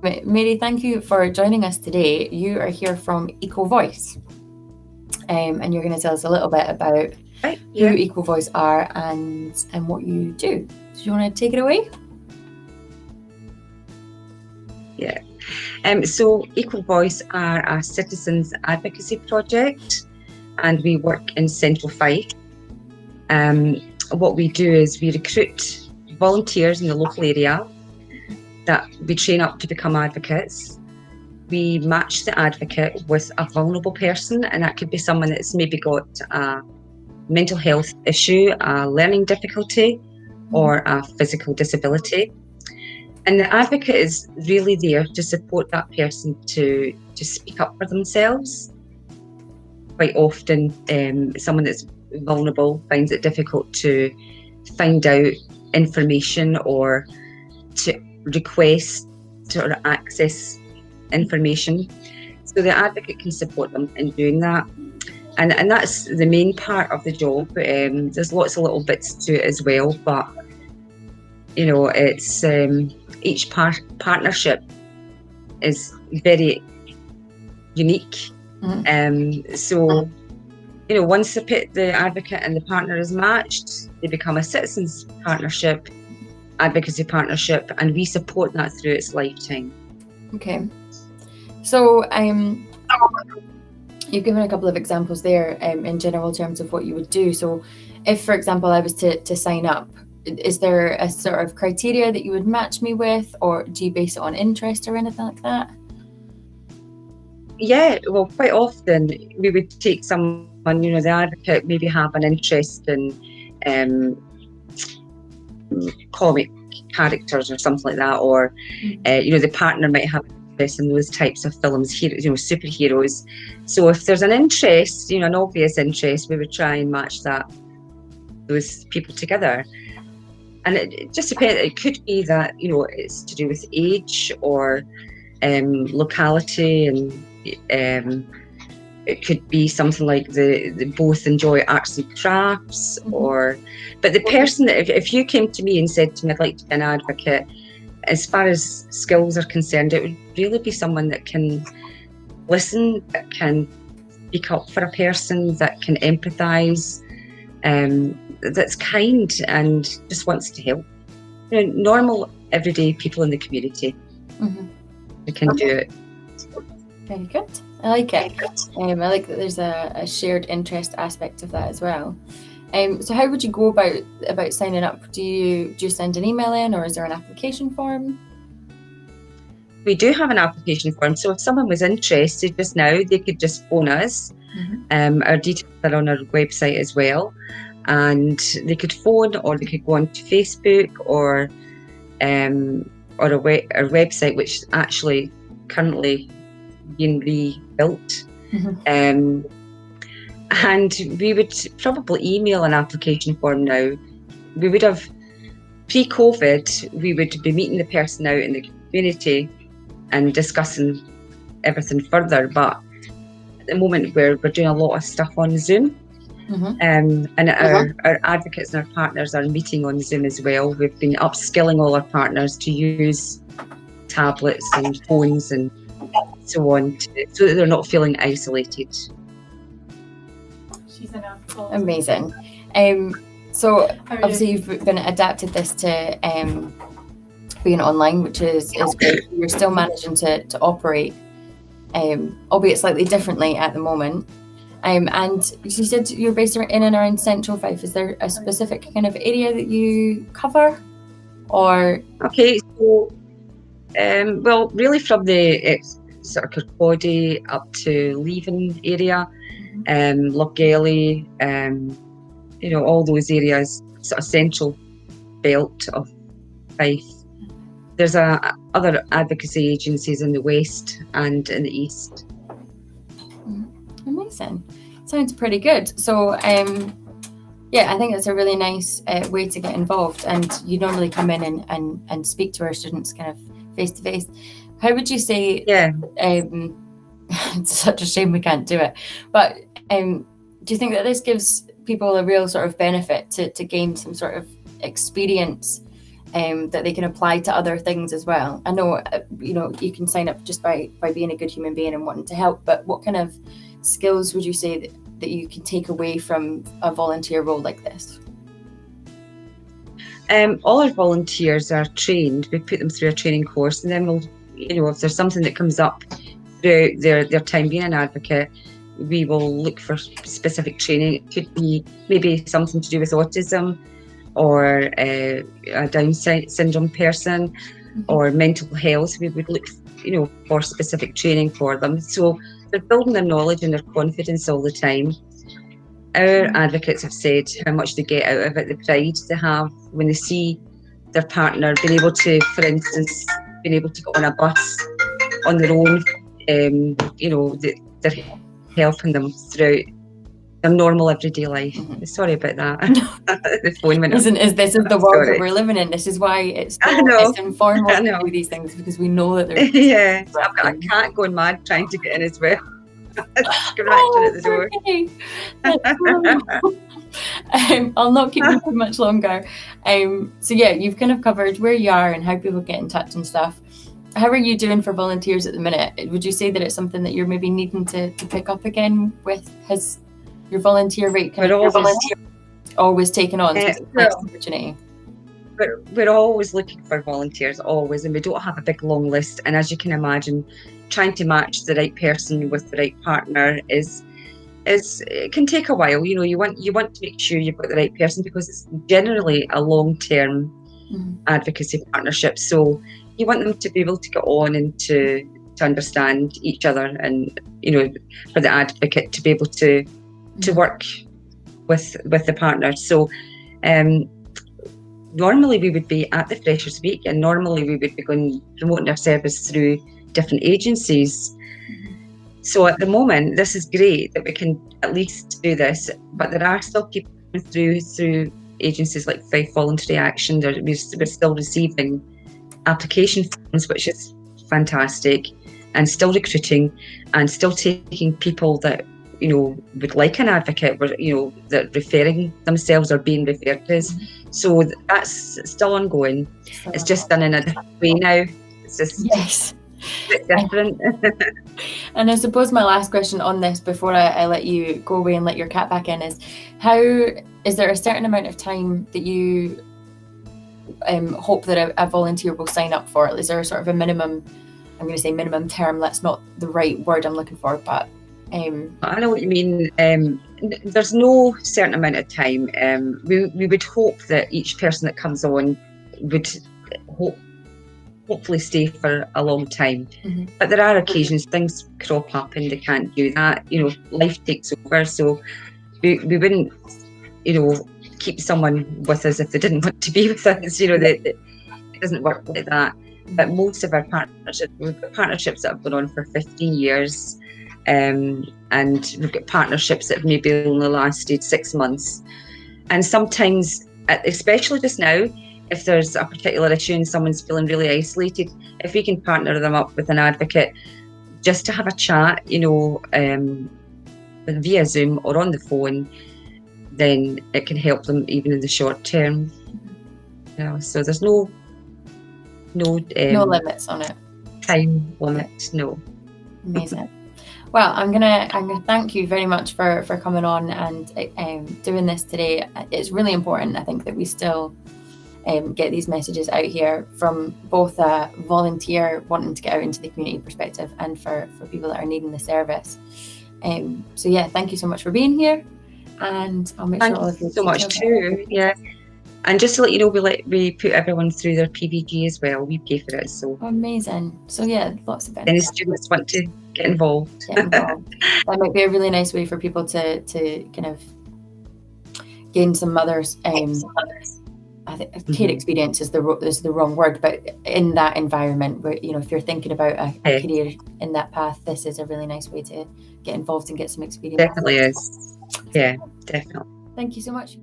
Mary, thank you for joining us today. You are here from Equal Voice, and you're going to tell us a little bit about who Equal Voice are and what you do. Do you want to take it away? Yeah. So Equal Voice are a citizens advocacy project, and we work in Central Fife. What we do is we recruit volunteers in the local area that we train up to become advocates. We match the advocate with a vulnerable person, and that could be someone that's maybe got a mental health issue, a learning difficulty, or a physical disability. And the advocate is really there to support that person to speak up for themselves. Quite often, someone that's vulnerable finds it difficult to find out information or to request or access information. So the advocate can support them in doing that. And that's the main part of the job. There's lots of little bits to it as well, but you know, it's each partnership is very unique. So, you know, once the advocate and the partner is matched, they become a citizens partnership, advocacy partnership, and we support that through its lifetime. Okay. So you've given a couple of examples there in general terms of what you would do. So if, for example, I was to sign up, is there a sort of criteria that you would match me with, or do you base it on interest or anything like that? Yeah, well, quite often we would take someone, you know, the advocate maybe have an interest in comic characters or something like that, or you know, the partner might have interest in those types of films, you know, superheroes. So if there's an interest, you know, an obvious interest, we would try and match those people together. And it just depends. It could be that, you know, it's to do with age or locality, and it could be something like they both enjoy arts and crafts, but the person that if you came to me and said to me, I'd like to be an advocate, as far as skills are concerned, it would really be someone that can listen, that can speak up for a person, that can empathise, that's kind and just wants to help. You know, normal, everyday people in the community that can do it. Very good. I like it. I like that there's a shared interest aspect of that as well. So how would you go about signing up? Do you send an email in, or is there an application form? We do have an application form. So if someone was interested just now, they could just phone us. Our details are on our website as well. And they could phone, or they could go onto Facebook or our website, which is actually currently being rebuilt. And we would probably email an application form now. We would have, pre-COVID, we would be meeting the person out in the community and discussing everything further. But at the moment, we're doing a lot of stuff on Zoom. And our advocates and our partners are meeting on Zoom as well. We've been upskilling all our partners to use tablets and phones and so on, so that they're not feeling isolated. Amazing. So obviously you've been adapted this to being online, which is great. You're still managing to operate, albeit slightly differently at the moment. And you said you're based in and around Central Fife. Is there a specific kind of area that you cover, or? Okay, so well, really from the sort of Kirkcaldy up to Leven area, Lochgelly, you know, all those areas, sort of central belt of Fife. There's other advocacy agencies in the west and in the east. Amazing. Sounds pretty good. So yeah, I think it's a really nice way to get involved, and you normally come in and speak to our students kind of face to face. How would you say, it's such a shame we can't do it, but do you think that this gives people a real sort of benefit to gain some sort of experience that they can apply to other things as well? I know, you can sign up just by being a good human being and wanting to help, but what kind of skills would you say that you can take away from a volunteer role like this? All our volunteers are trained. We put them through a training course, and then we'll, if there's something that comes up throughout their time being an advocate, we will look for specific training. It could be maybe something to do with autism, or a Down syndrome person, or mental health. We would look, for specific training for them. So they're building their knowledge and their confidence all the time. Our advocates have said how much they get out of it, the pride they have when they see their partner being able to, for instance, being able to go on a bus on their own. They're helping them throughout their normal everyday life. Sorry about that. The phone went off. This is the world that we're living in. This is why it's informal to do these things, because we know that there's I've got a cat going mad trying to get in as well. Scratching at the door. I'll not keep you too much longer. So yeah, you've kind of covered where you are and how people get in touch and stuff. How are you doing for volunteers at the minute? Would you say that it's something that you're maybe needing to pick up again with? Has your volunteer rate always taken on? Opportunity? We're always looking for volunteers, always, and we don't have a big long list. And as you can imagine, trying to match the right person with the right partner it can take a while. You want to make sure you've got the right person, because it's generally a long-term advocacy partnership. So you want them to be able to get on and to understand each other, and for the advocate to be able to work with the partner. So normally we would be at the Freshers Week, and normally we would be promoting our service through different agencies. So at the moment, this is great that we can at least do this, but there are still people through agencies like Fife Voluntary Action. We're still receiving application forms, which is fantastic, and still recruiting and still taking people that would like an advocate, that referring themselves or being referred to us. So that's still ongoing. It's just done in a different way now. It's just a bit different. And I suppose my last question on this before I let you go away and let your cat back in is, is there a certain amount of time that you hope that a volunteer will sign up for? Is there a sort of a minimum, I'm going to say minimum term, that's not the right word I'm looking for, but I know what you mean. There's no certain amount of time. We would hope that each person that comes on would hopefully stay for a long time. But there are occasions things crop up and they can't do that. Life takes over, so we wouldn't keep someone with us if they didn't want to be with us. It doesn't work like that. But most of our partnerships that have gone on for 15 years. And we've got partnerships that have maybe only lasted 6 months. And sometimes, especially just now, if there's a particular issue and someone's feeling really isolated, if we can partner them up with an advocate just to have a chat, via Zoom or on the phone, then it can help them even in the short term. So there's no limits on it. Time limit, no. Amazing. Well, I'm gonna thank you very much for coming on and doing this today. It's really important, I think, that we still get these messages out here from both a volunteer wanting to get out into the community perspective and for people that are needing the service. So yeah, thank you so much for being here, and I'll make sure all of you so much too. Yeah. And just to let you know, we put everyone through their PVG as well. We pay for it. So amazing. So yeah, lots of benefits. Any students want to get involved. That might be a really nice way for people to kind of gain some others. I think care experience is the wrong word, but in that environment where if you're thinking about a career in that path, this is a really nice way to get involved and get some experience. Definitely is. Yeah, definitely. Thank you so much.